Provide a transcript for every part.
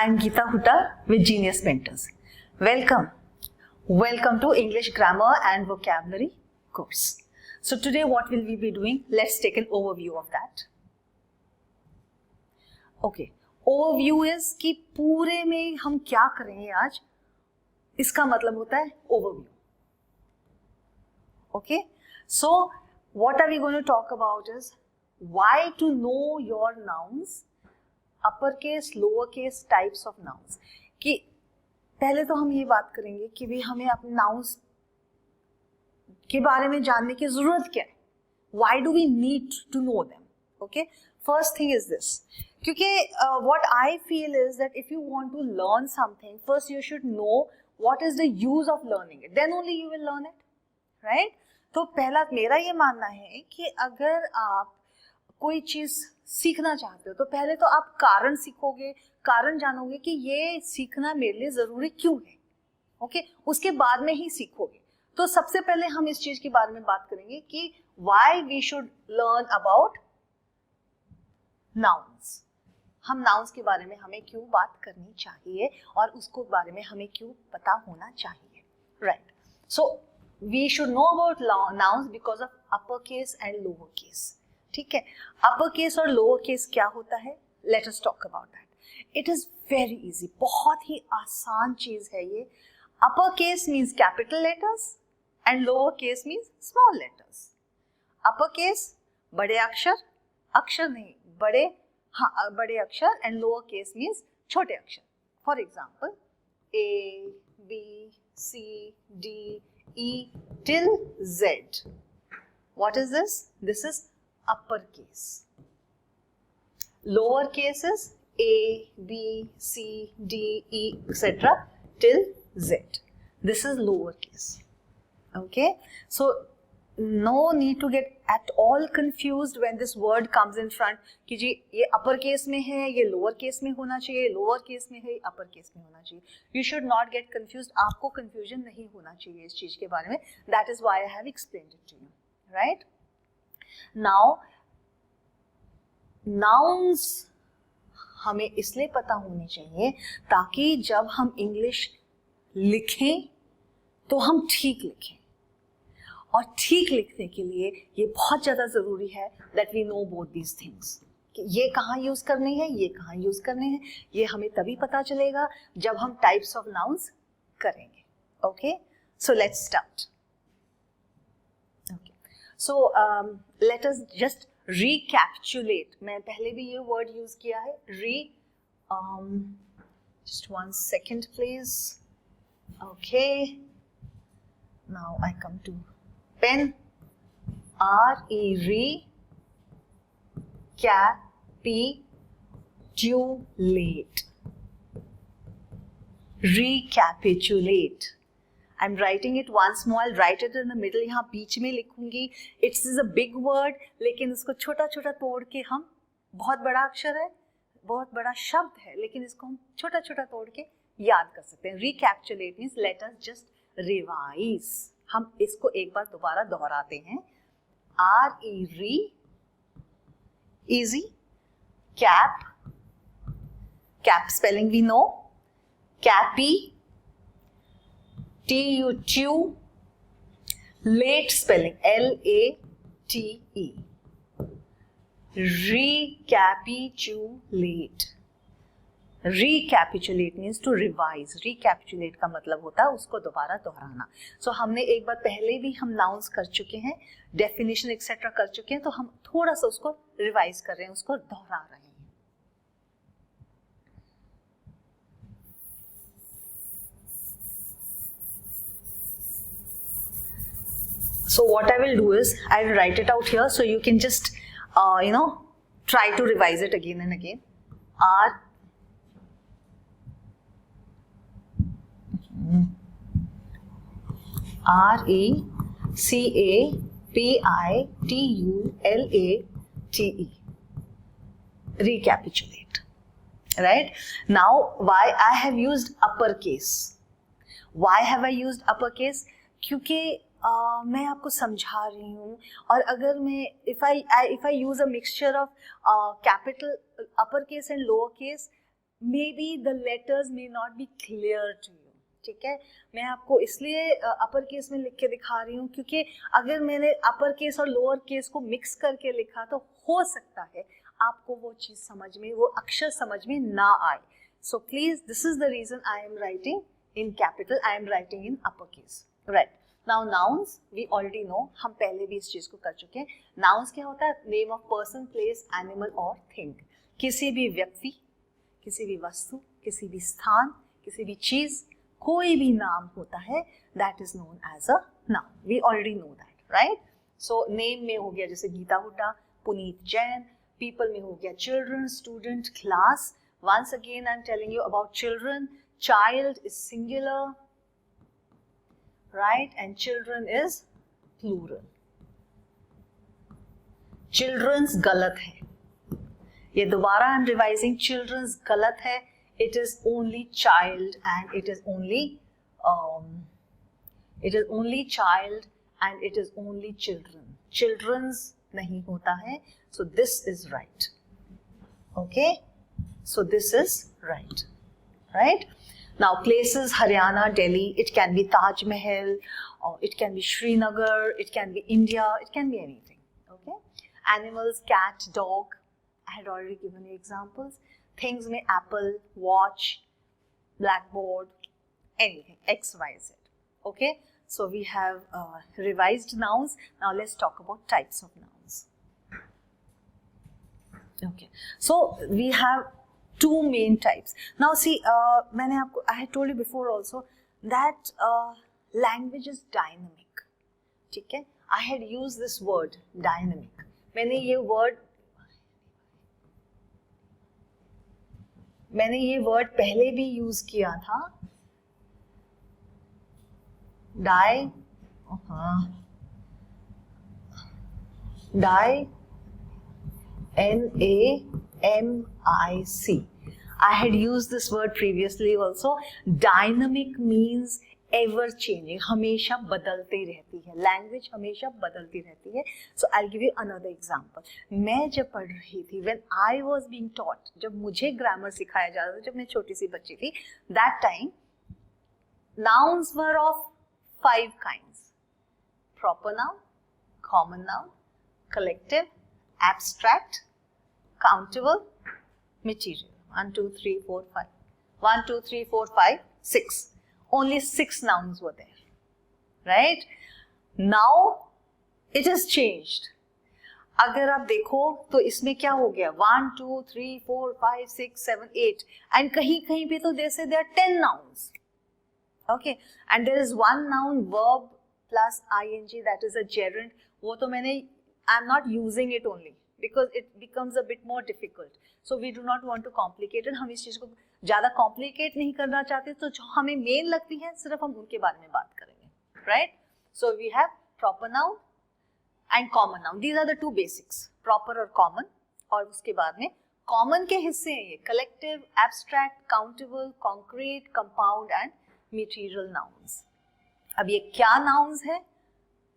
I'm Geeta Hutta with Genius Mentors. Welcome to English Grammar and Vocabulary course. So today what will we be doing? Let's take an overview of that. Okay, overview is कि पूरे में हम क्या करेंगे आज, इसका मतलब होता है overview. Okay, so what are we going to talk about is why to know your nouns, uppercase, lowercase types of nouns. कि पहले तो हम ये बात करेंगे कि भी हमें अपने nouns के बारे में जानने की जरूरत क्या है. Why do we need to know them? Okay, first thing is this. क्योंकि what I feel is that if you want to learn something, first you should know what is the use of learning it. Then only you will learn it, right? तो पहला मेरा ये मानना है कि अगर आप कोई चीज सीखना चाहते हो तो पहले तो आप कारण सीखोगे, कारण जानोगे कि ये सीखना मेरे लिए जरूरी क्यों है. ओके, उसके बाद में ही सीखोगे. तो सबसे पहले हम इस चीज के बारे में बात करेंगे कि why we should learn about nouns. हम नाउन्स के बारे में हमें क्यों बात करनी चाहिए और उसको बारे में हमें क्यों पता होना चाहिए. Right, so we should know about nouns because of upper case and lower case. ठीक है, अपर केस और लोअर केस क्या होता है, let us talk about that. It is very easy, बहुत ही आसान चीज है ये. Upper case means capital letters and lower case means small letters. Upper case बड़े अक्षर, अक्षर नहीं बड़े, हाँ बड़े अक्षर, एंड लोअर केस मीन्स छोटे अक्षर. For example A, B, C, D, E till Z. What is this? This is upper case. Lower case is A, B, C, D, E, etc. till Z. This is lower case. Okay, so no need to get at all confused when this word comes in front कि जी ये upper case में है, ये lower case में होना चाहिए, lower case में है, upper case में होना चाहिए. You should not get confused. आपको confusion नहीं होना चाहिए इस चीज के बारे में. That is why I have explained it to you. Right? Now, nouns हमें इसलिए पता होने चाहिए ताकि जब हम इंग्लिश लिखें तो हम ठीक लिखें. और ठीक लिखने के लिए ये बहुत ज़्यादा ज़रूरी है that we know both these things. कि ये कहाँ यूज़ करने हैं, ये कहाँ यूज़ करने हैं, ये हमें तभी पता चलेगा जब हम टाइप्स ऑफ नाउन्स करेंगे. Okay, so let's start. Okay, so let us just recapitulate. मैं पहले भी ये वर्ड यूज किया है, just 1 second please. Okay, now I come to pen. Recapitulate. I'm writing it once more. I'll write it in the middle. यहाँ बीच में लिखूंगी. It's a big word, लेकिन इसको छोटा छोटा तोड़ के हम, बहुत बड़ा अक्षर है, बहुत बड़ा शब्द है, लेकिन इसको हम छोटा छोटा तोड़ के याद कर सकते हैं. Recapitulate means let us just revise. हम इसको एक बार दोबारा दोहराते हैं. easy, cap spelling we know, cappy, tu, late spelling late. Recapitulate. Recapitulate means to revise. Recapitulate का मतलब होता है उसको दोबारा दोहराना. So हमने एक बार पहले भी हम nouns कर चुके हैं, definition etc. कर चुके हैं, तो हम थोड़ा सा उसको revise कर रहे हैं, उसको दोहरा रहे हैं. So what I will do is I will write it out here so you can just try to revise it again and again. Recapitulate. Recapitulate. Right? Now, why I have used uppercase? Why have I used uppercase? क्योंकि मैं आपको समझा रही हूँ, और अगर मैं if I use a mixture of capital upper case and lower case, maybe the letters may not be clear to you, ठीक है। मैं आपको इसलिए अपर केस में लिख के दिखा रही हूँ क्योंकि अगर मैंने अपर केस और लोअर केस को मिक्स करके लिखा तो हो सकता है आपको वो चीज़ समझ में, वो अक्षर समझ में ना आए। So please, this is the reason I am writing in capital, I am writing in upper case, right. Now nouns we already know, हम पहले भी इस चीज़ को कर चुके हैं। नाउन्स क्या होता है? Name of person, place, animal और थिंग। किसी भी व्यक्ति, किसी भी वस्तु, किसी भी स्थान, किसी भी चीज़, कोई भी नाम होता है, that is known as a noun. We already know that, right. So name में हो गया जैसे गीता हुड्डा, पुनीत जैन। पीपल में हो गया children, student, class. Once again I am telling you about children, child is singular, right, and children is plural. Childrens गलत है, ये दोबारा आई एम रिवाइजिंग, चिल्ड्रंस गलत है। It is only child and it is only child and it is only children. Children's नहीं होता है, so this is right. Okay, so this is right, right? Now places, Haryana, Delhi. It can be Taj Mahal, or it can be Srinagar, it can be India, it can be anything. Okay, animals, cat, dog. I had already given you examples. Things में apple, watch, blackboard, anything, X, Y, Z. Okay, so we have revised nouns. Now let's talk about types of nouns. Okay, so we have two main types. Now see, मैंने आपको, I had told you before also that language is dynamic. ठीक है, I had used this word dynamic. मैंने ये word पहले भी use किया था, NAMIC. I had used this word previously also. Dynamic means ever changing, हमेशा बदलती रहती है, लैंग्वेज हमेशा बदलती रहती है. So I'll give you another example. मैं जब पढ़ रही थी, when I was being taught, जब मुझे ग्रामर सिखाया जा रहा था, जब मैं छोटी सी बच्ची थी, that time nouns were of 5 kinds: proper noun, common noun, collective, abstract, countable, material. 1, 2, 3, 4, 5. 1, 2, 3, 4, 5, 6. Only 6 nouns were there, right? Now it has changed. अगर आप देखो तो इसमें क्या हो गया, 1, 2, 3, 4, 5, 6, 7, 8, and कहीं पे तो जैसे there are 10 nouns. Okay, and there is one noun, verb plus ing, that is a gerund. वो तो मैंने, I am not using it only because it becomes a bit more difficult. So we do not want to complicate it. हम इस चीज को ज़्यादा complicate नहीं करना चाहते, तो जो हमें मेन लगती है सिर्फ हम उनके बारे में बात करेंगे, right? So we have proper noun and common noun. These are the two basics, proper और common. और उसके बाद में common के हिस्से हैं ये collective, abstract, countable, concrete, compound and material nouns. अब ये क्या nouns है?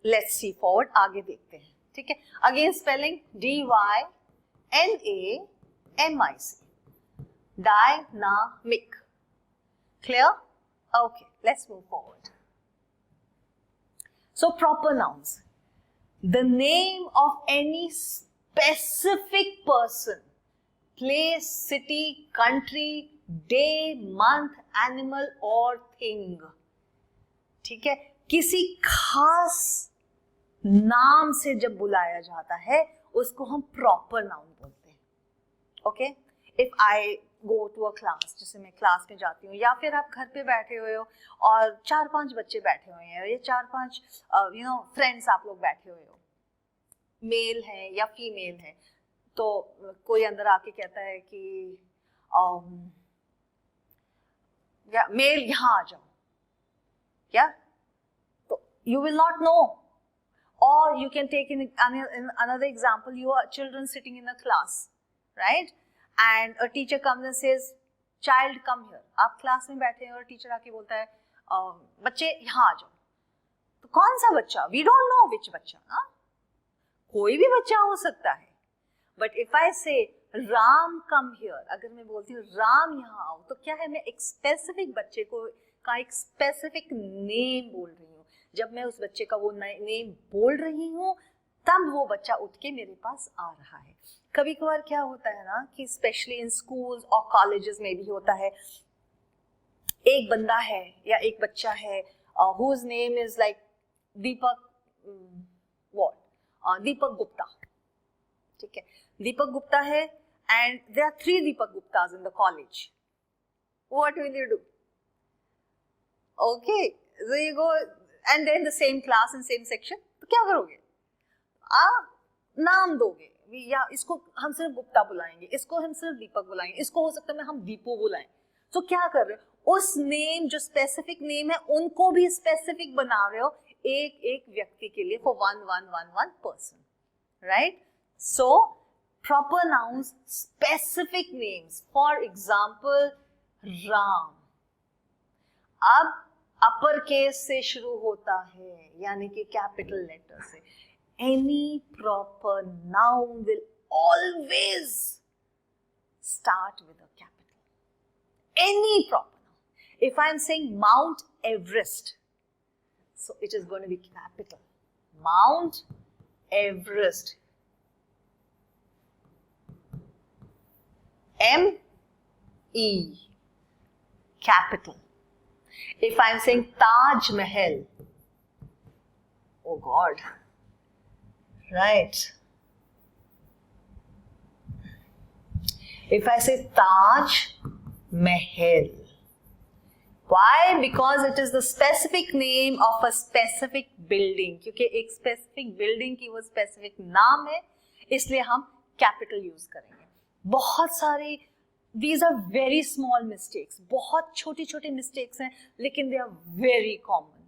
Let's see forward, आगे देखते हैं, ठीक है? Again spelling D-Y-N-A-M-I-C. Dynamic. Clear? Okay, let's move forward. So proper nouns. The name of any specific person, place, city, country, day, month, animal or thing. ठीक है, किसी खास नाम से जब बुलाया जाता है उसको हम प्रॉपर नाउन बोलते हैं. Okay, if I go to a class, जैसे मैं क्लास में जाती हूँ, या फिर आप घर पे बैठे हुए हो और 4-5 बच्चे बैठे हुए हैं, या 4-5 फ्रेंड्स आप लोग बैठे हुए हो, मेल है या फीमेल है, तो कोई अंदर आके कहता है कि या मेल यहाँ आ जाओ, क्या, तो you will not know. Or you can take in another example, you are children sitting in a class, right? And a teacher comes and says, child come here. आप क्लास में बैठे हैं और टीचर आके बोलता है बच्चे यहाँ आ जाओ. तो कौन सा बच्चा? We don't know which बच्चा, हाँ? कोई भी बच्चा हो सकता है. But if I say Ram come here, अगर मैं बोलती हूँ राम यहाँ आओ, तो क्या है, मैं एक स्पेसिफिक बच्चे को का एक स्पेसिफिक नेम बोल रही हूँ. जब मैं उस बच्चे का वो नेम बोल रही हूँ तब वो बच्चा उठ के मेरे पास आ रहा है. कभी कभार क्या होता है ना कि स्पेशली इन स्कूल्स और कॉलेजेस में भी होता है, एक बंदा है या एक बच्चा है whose name is like दीपक दीपक गुप्ता, ठीक है, दीपक गुप्ता है, and there are 3 Deepak Guptas in the college. What will you do? Okay, so you go and then the same class and same section, तो क्या करोगे, आप नाम दोगे, या इसको हम सिर्फ गुप्ता बुलाएंगे, इसको हम सिर्फ दीपक बुलाएंगे, इसको हो सकता है हम दीपू बुलाएं. तो क्या कर रहे हो, उस नेम जो स्पेसिफिक नेम है उनको भी स्पेसिफिक बना रहे हो एक एक व्यक्ति के लिए, for one person, right. So proper nouns, specific names, for example Ram. अब अपर केस से शुरू होता है, यानी कि कैपिटल लेटर से. Any proper noun will always start with a capital. Any proper noun. If I am saying Mount Everest, so it is going to be capital. Mount Everest. M-E, capital. If I am saying Taj Mahal, oh God, right. If I say Taj Mahal, why? Because it is the specific name of a specific building. क्योंकि एक specific building की वो specific नाम है, इसलिए हम capital use करेंगे. बहुत सारे these are very small mistakes, बहुत छोटी छोटी mistakes हैं, लेकिन they are very common,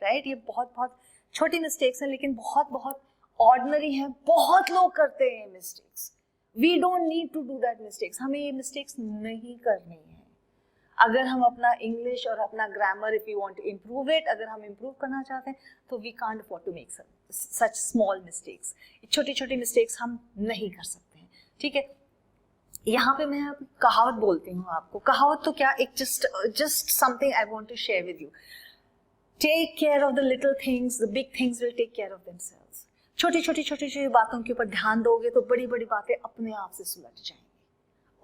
right? ये बहुत बहुत छोटी mistakes हैं, लेकिन बहुत बहुत ordinary हैं, बहुत लोग करते हैं mistakes. We don't need to do that mistakes. हमें ये mistakes नहीं करनी है. अगर हम अपना English और अपना grammar, if we want to improve it, अगर हम improve करना चाहते हैं, तो we can't afford to make such small mistakes. छोटी छोटी mistakes हम नहीं कर सकते हैं, ठीक है. यहाँ पे मैं कहावत बोलती हूँ आपको. कहावत तो क्या, एक just something I want to share with you. Take care of the little things, the big things will take care of themselves. छोटी छोटी बातों के ऊपर ध्यान दोगे तो बड़ी बड़ी बातें अपने आप से सुलझ जाएंगी.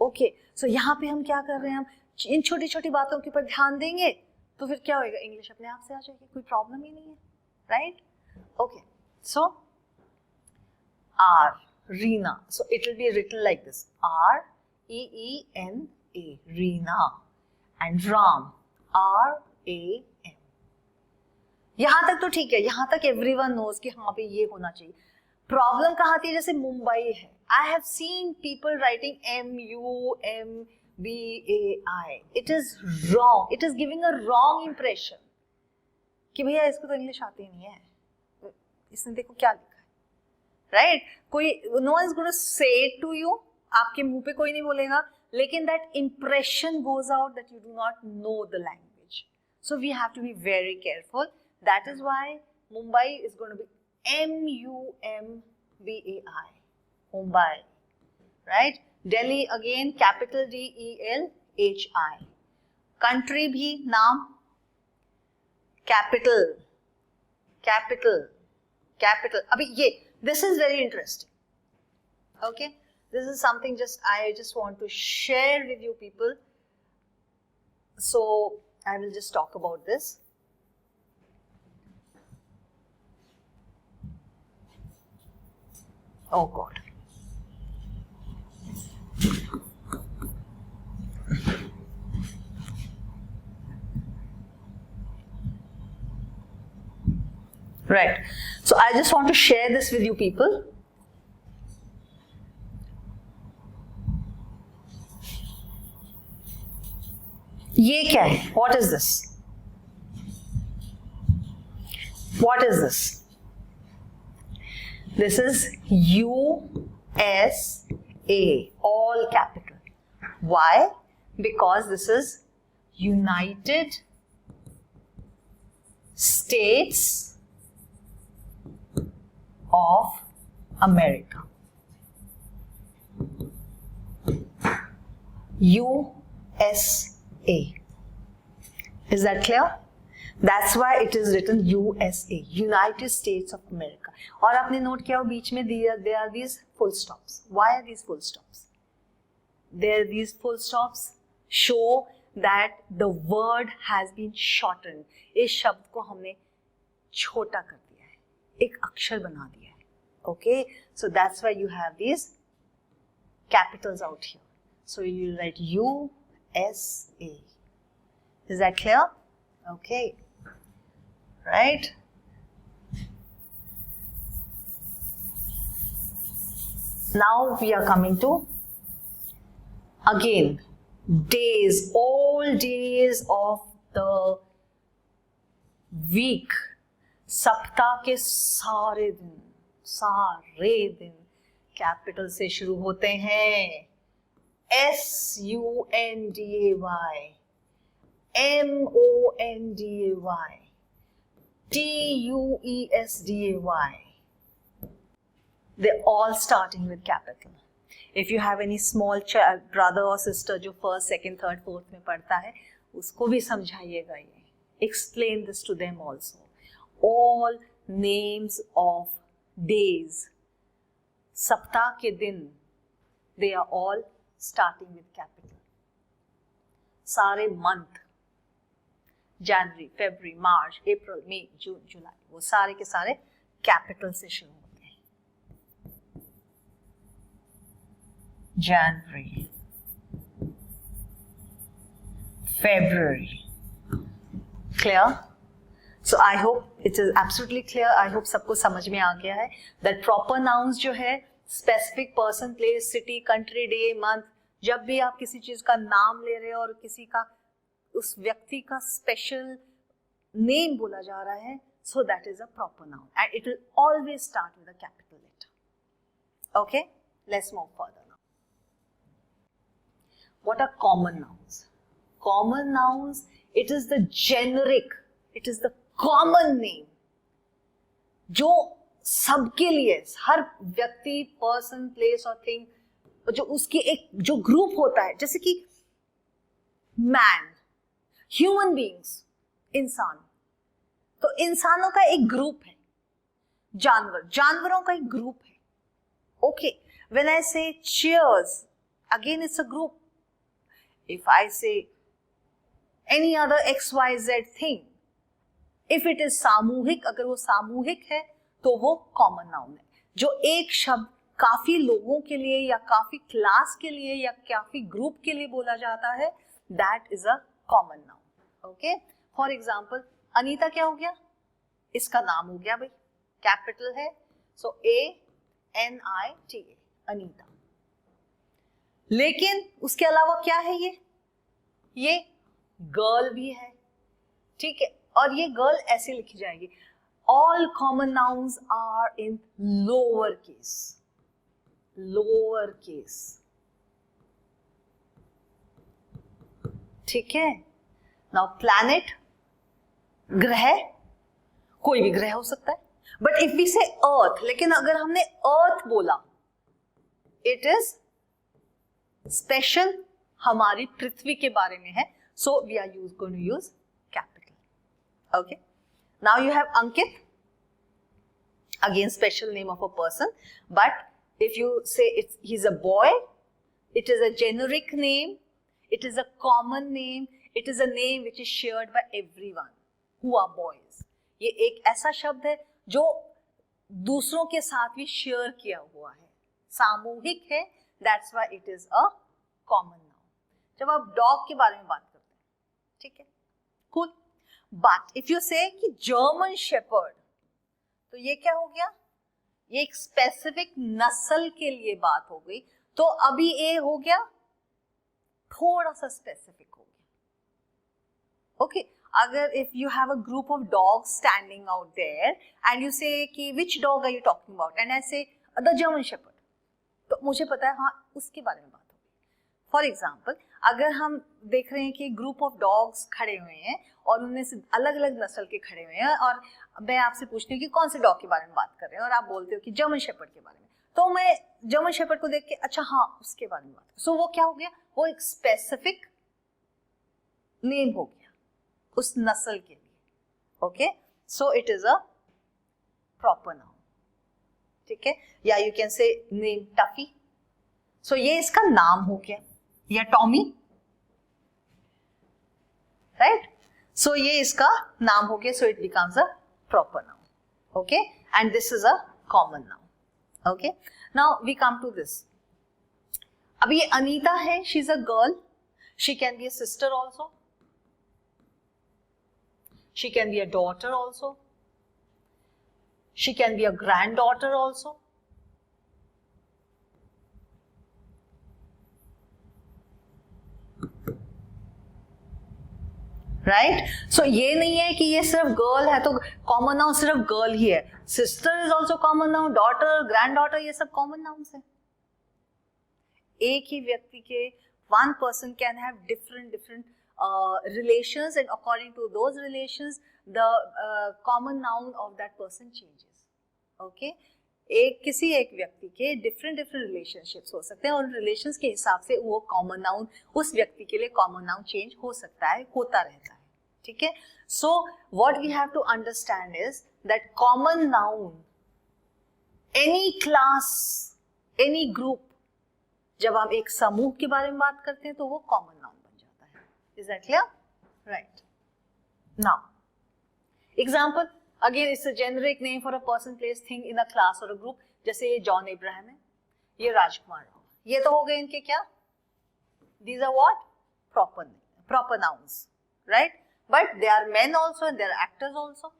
ओके, सो यहाँ पे हम क्या कर रहे हैं, हम इन छोटी छोटी बातों के ऊपर ध्यान देंगे तो फिर क्या होएगा, इंग्लिश अपने आप से आ जाएगी, कोई प्रॉब्लम ही नहीं है, right. Okay, so R, Reena. So it will be written like this: R-E-E-N-A, Reena, and Ram, R-A-M. यहाँ तक तो ठीक है, यहाँ तक everyone knows कि हाँ पे ये होना चाहिए. प्रॉब्लम कहाँ आती है, जैसे मुंबई है. I have seen people writing M-U-M-B-A-I. It is wrong. It is giving a wrong impression कि भैया इसको तो इंग्लिश आती नहीं है, इसने देखो क्या लिखा है, राइट. कोई no one is going to say it to you, आपके मुंह पे कोई नहीं बोलेगा, लेकिन that impression goes out that you do not know the language. So we have to be very careful. That is why Mumbai is going to be M-U-M-B-A-I, Mumbai, right. Delhi again, capital D-E-L-H-I. Country भी नाम capital, capital, capital. अभी ये, this is very interesting. Okay, this is something I just want to share with you people. So I will just talk about this. Oh God. Right. So I just want to share this with you people. ये क्या है? What is this? What is this? This is USA, all capital. Why? Because this is United States of America. USA. Is that clear? That's why it is written USA, United States of America. और आपने note किया हो बीच में there are these full stops. Why are these full stops? There these full stops show that the word has been shortened. इस शब्द को हमने छोटा कर दिया है, एक अक्षर बना दिया है. Okay, so that's why you have these capitals out here. So you write USA. Is that clear? Okay. Right? Now we are coming to again days, all days of the week. सप्ताह के सारे दिन capital से शुरू होते हैं. SUNDAY, MONDAY, TUESDAY. They're all starting with capital. If you have any small child, brother or sister जो first, second, third, fourth में पढ़ता है, उसको भी समझाइएगा ये. Explain this to them also. All names of days, सप्ताह के दिन, they are all starting with capital. सारे month, January, February, March, April, May, June, July, वो सारे के सारे capital से शुरू होते हैं. January, February. Clear? So I hope it is absolutely clear. I hope सबको समझ में आ गया है that proper nouns जो है specific person, place, city, country, day, month, जब भी आप किसी चीज का नाम ले रहे हो और किसी का उस व्यक्ति का special name बोला जा रहा है, so that is a proper noun and it will always start with a capital letter. Okay, let's move further now. What are common nouns? Common nouns, it is the generic, it is the common name जो सबके लिए, हर व्यक्ति, person, place और thing, जो उसकी एक जो group होता है, जैसे कि मैन, ह्यूमन बीइंग्स, इंसान, तो इंसानों का एक ग्रुप है. जानवर, जानवरों का एक ग्रुप है. Okay, when I say cheers, again it's a group. If I say any other XYZ thing, if it is सामूहिक, अगर वो सामूहिक है तो वो कॉमन नाउन है. जो एक शब्द काफी लोगों के लिए या काफी क्लास के लिए या काफी ग्रुप के लिए बोला जाता है, that is a common noun. Okay, for example Anita क्या हो गया, इसका नाम हो गया भाई, कैपिटल है, सो ANITA, अनीता. लेकिन उसके अलावा क्या है, ये गर्ल भी है. ठीक है, और ये गर्ल ऐसे लिखी जाएगी. All common nouns are in lower case. Lower case. ठीक है. नाउ प्लैनेट, ग्रह, कोई भी ग्रह हो सकता है. बट इफ वी से अर्थ, लेकिन अगर हमने अर्थ बोला, इट इज स्पेशल, हमारी पृथ्वी के बारे में है. So we are going to use capital. Okay, now you have Ankit, again special name of a person, but if you say he's a boy, it is a generic name, it is a common name, it is a name which is shared by everyone who are boys. ये एक ऐसा शब्द है जो दूसरों के साथ भी शेयर किया हुआ है, सामूहिक है, that's why it is a common noun. जब आप डॉग के बारे में बात करते हैं, ठीक है, cool. But if you say कि German Shepherd, तो ये क्या हो गया, ये एक स्पेसिफिक नस्ल के लिए बात हो गई. तो अभी ए हो गया थोड़ा सा स्पेसिफिक हो गया. ओके, अगर if you have a group of dogs standing out there and you say कि which dog are you talking about, and I say the German shepherd, तो मुझे पता है हाँ उसके बारे में बात होगी. फॉर एग्जाम्पल, अगर हम देख रहे हैं कि ग्रुप ऑफ डॉग्स खड़े हुए हैं और उनमें से अलग अलग नस्ल के खड़े हुए हैं, और मैं आपसे पूछती हूँ कि कौन से डॉग के बारे में बात कर रहे हैं, और आप बोलते हो कि जर्मन शेपर्ड के बारे में, तो मैं जर्मन शेपर्ड को देख के अच्छा हाँ उसके बारे में बात, सो वो क्या हो गया, वो एक स्पेसिफिक नेम हो गया उस नस्ल के लिए. Okay, so it is a proper noun. ठीक है, या you can say name Tuffy. So ये इसका नाम हो गया, या टॉमी, राइट. सो ये इसका नाम हो गया, so it becomes a proper noun. Okay, and this is a common noun. Okay, now we come to this. अब ये अनीता है, she is a girl, she can be a sister also, she can be a daughter also, she can be a granddaughter also. Right, so ये नहीं है कि ये सिर्फ girl है तो कॉमन नाउन सिर्फ गर्ल ही है. Sister is also common noun, daughter, granddaughter, ये सब कॉमन नाउन्स है. एक ही व्यक्ति के one person can have different different relations, and according to those relations the common noun of that person changes. Okay, किसी एक व्यक्ति के डिफरेंट डिफरेंट रिलेशनशिप्स हो सकते हैं और रिलेशंस के हिसाब से वो कॉमन नाउन उस व्यक्ति के लिए कॉमन नाउन चेंज हो सकता है, होता रहता है. ठीक है, so what we have to understand is that common noun, any class, any group, जब हम एक समूह के बारे में बात करते हैं तो वो common noun. Is that clear? Right. Now, example, again it's a generic name for a person, place, thing in a class or a group. जैसे ये जॉन इब्राहिम है, ये राजकुमार राव, ये तो हो गए इनके क्या? These are what? Proper nouns, right? But they are men also and they are actors also.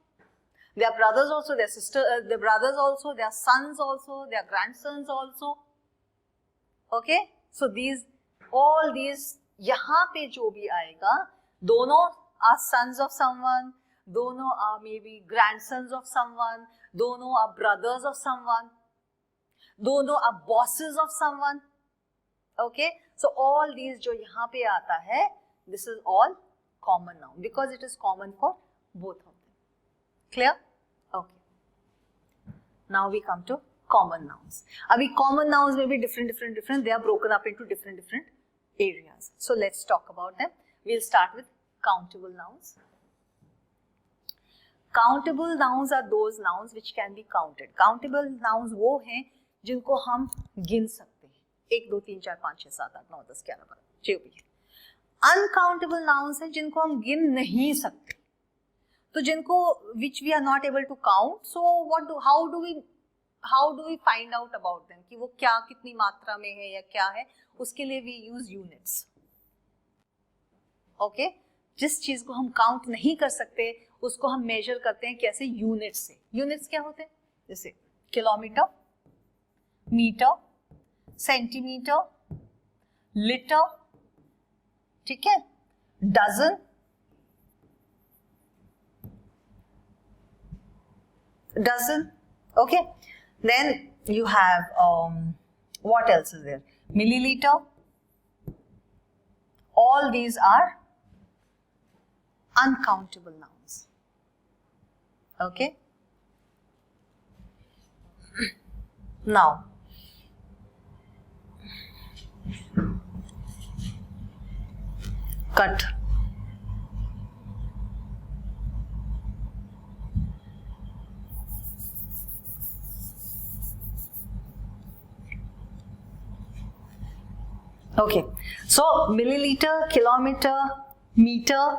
They are brothers also, they are sisters, they are brothers also, they are sons also, they are grandsons also. Okay? So all these यहाँ पे जो भी आएगा, दोनों are sons of someone, दोनों are maybe grandsons of someone, दोनों are brothers of someone, दोनों are bosses of someone. Okay, so all these जो यहाँ पे आता है, this is all common noun because it is common for both of them. Clear? Okay. Now we come to common nouns. अभी common nouns may be different. They are broken up into different areas. So let's talk about them. We'll start with countable nouns. Countable nouns are those nouns which can be counted. Countable nouns वो हैं जिनको हम गिन सकते हैं. 1, 2, 3, 4, 5, 6, 7, 8, 9, 10, 11, 12 जो भी है. Uncountable nouns हैं जिनको हम गिन नहीं सकते. तो जिनको which we are not able to count. So how do we find out about them कि वो क्या कितनी मात्रा में है या क्या है, उसके लिए we use units. Okay, जिस चीज को हम काउंट नहीं कर सकते उसको हम मेजर करते हैं कैसे? यूनिट्स से. यूनिट्स क्या होते हैं? जैसे किलोमीटर, मीटर, सेंटीमीटर, लीटर, ठीक है, dozen, okay. Then you have what else is there? Milliliter. All these are uncountable nouns. Okay. Now, cut. Okay, so milliliter, kilometer, meter,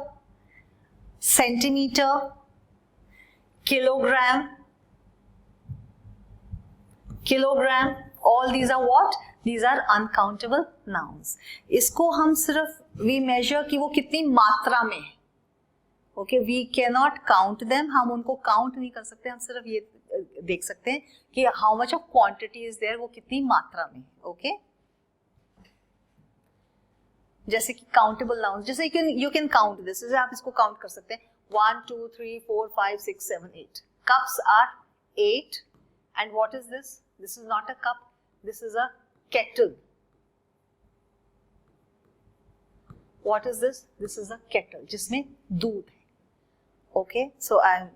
centimeter, kilogram, all these are what? These are uncountable nouns. इसको हम सिर्फ we measure कि वो कितनी मात्रा में है. Okay, we cannot count them. हम उनको count नहीं कर सकते, हम सिर्फ ये देख सकते हैं कि how much of quantity is there, वो कितनी मात्रा में है. Okay. जैसे कि काउंटेबल नाउन्स, जैसे यू कैन काउंट दिस, जैसे आप इसको काउंट कर सकते हैं 1 2 3 4 5 6 7 8. Cups are 8 and what is this? This is not a cup, this is a kettle. What is this? This is a kettle जिसमें दूध है. Okay, so I am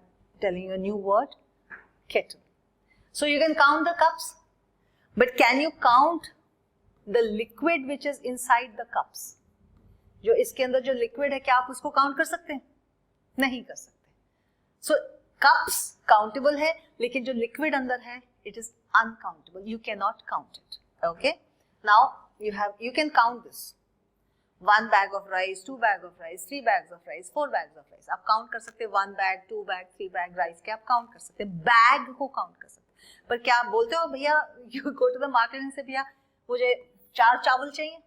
telling you a new word, kettle. So you can count the cups. But can you count the liquid which is inside the cups? जो इसके अंदर जो liquid है, क्या आप उसको काउंट कर सकते हैं? नहीं कर सकते. सो कप्स काउंटेबल है, लेकिन जो लिक्विड अंदर है it is uncountable. You can not count it. Okay, now you can count this. 1 bag of rice, 2 bag of rice, 3 bags of rice, 4 bags of rice. आप काउंट कर सकते हैं 1 bag, 2 bag, 3 bag राइस के आप count कर सकते हैं, bag को काउंट कर सकते हैं. पर क्या आप बोलते हो भैया, you go to the market and say भैया मुझे 4 चावल चाहिए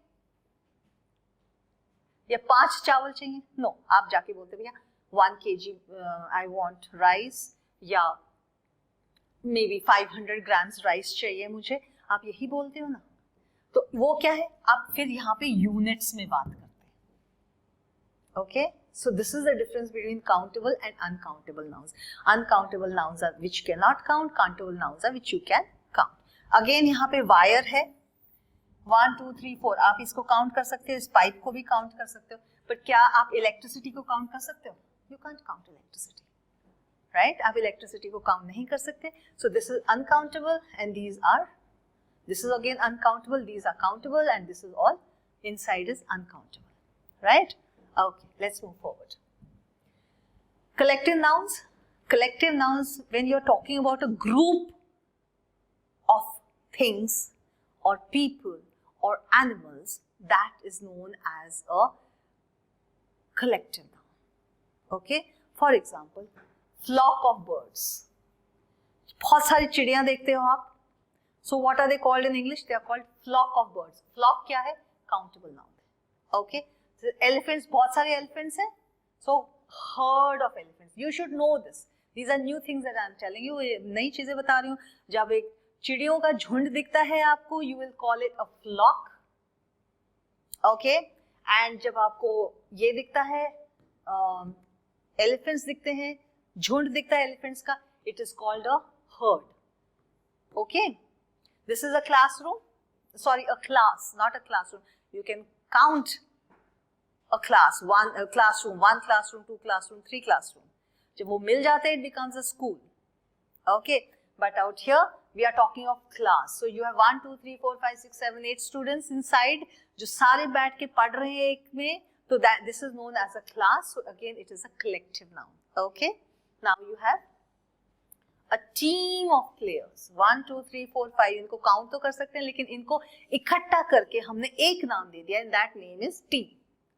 या 5 चावल चाहिए? नो, आप जाके बोलते भैया 1 kg आई वांट राइस, या मे बी 500 grams राइस चाहिए मुझे. आप यही बोलते हो ना. तो वो क्या है, आप फिर यहाँ पे यूनिट्स में बात करते हैं. Okay, so this is the difference between countable and uncountable nouns. Uncountable nouns are which can not count, countable nouns are which you can count. Again यहाँ पे वायर है 1 2 3 4. आप इसको काउंट कर सकते हो, इस पाइप को भी काउंट कर सकते हो. बट क्या आप इलेक्ट्रिसिटी को काउंट कर सकते हो? You can't count electricity, right? आप इलेक्ट्रिसिटी को काउंट नहीं कर सकते. So this is uncountable and these are, this is again uncountable, these are countable, and this is all inside is uncountable, right? Okay, let's move forward. Collective nouns. Collective nouns, when you're talking about a group of things or people or animals, that is known as a collective noun. Okay, for example, flock of birds. बहुत सारी चिड़ियां देखते हो आप. So what are they called in English? They are called flock of birds. Flock क्या है? Countable noun. Okay. So elephants, बहुत सारे elephants हैं. So herd of elephants. You should know this. These are new things that I am telling you. नई चीजें बता रही हूँ. जब एक चिड़ियों का झुंड दिखता है आपको, you will call it a flock. Okay. And जब आपको ये दिखता है, elephants दिखते हैं, झुंड दिखता है elephants का, it is called a herd. Okay. This is a classroom, sorry, a class, not a classroom. You can count a class, one classroom, 2 classroom, 3 classroom. जब वो मिल जाते हैं, it becomes a school. Okay, but out here we are talking of class. So you have 1 2 3 4 5 6 7 8 students inside, जो सारे बैठ के पढ़ रहे हैं एक में. So that this is known as a class. So again, it is a collective noun. Okay, now you have a team of players. 1 2 3 4 5. इनको काउंट तो कर सकते हैं, लेकिन इनको इकट्ठा करके हमने एक नाम दे दिया, and that name is team.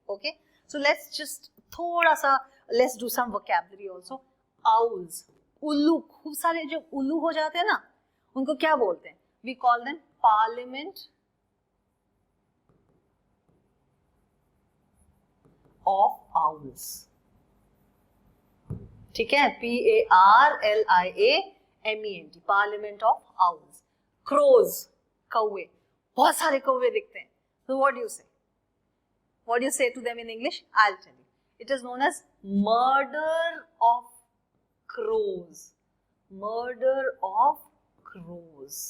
Okay, so let's just थोड़ा सा let's do some vocabulary also. Owls, उल्लू. खूब सारे जो उल्लू हो जाते हैं ना, उनको क्या बोलते हैं? We call them parliament of owls. ठीक है, PARLIAMENT, parliament of owls. Crows, कौवे. बहुत सारे कौवे दिखते हैं. So what do you say? What do you say to them in English? I'll tell you. It is known as murder of crows. Murder of crows.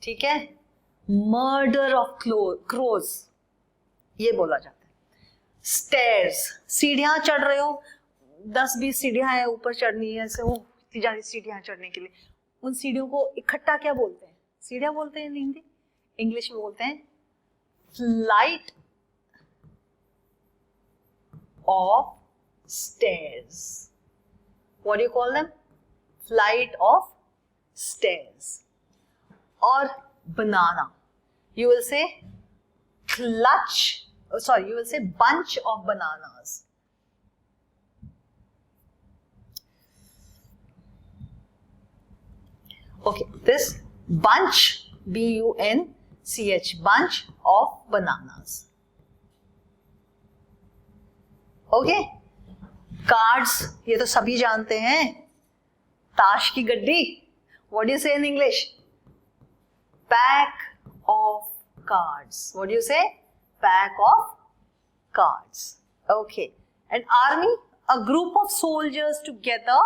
ठीक है, murder of crows ये बोला जाता है. स्टेयर्स, सीढ़ियां चढ़ रहे हो, 10-20 सीढ़ियां हैं ऊपर चढ़नी है, ऐसे वो इतनी ज्यादा सीढ़ियां चढ़ने के लिए, उन सीढ़ियों को इकट्ठा क्या बोलते हैं? सीढ़ियां बोलते हैं हिंदी. इंग्लिश में बोलते हैं flight of stairs. What do you call them? Flight of stairs. और बनाना, you will say clutch, sorry, you will say bunch of bananas. Okay, this bunch, bunch, bunch of bananas. Okay, cards, ये तो सभी जानते हैं. ताश की गड्डी. What do you say in English? Pack of cards. What do you say? Pack of cards. Okay. And army, a group of soldiers together,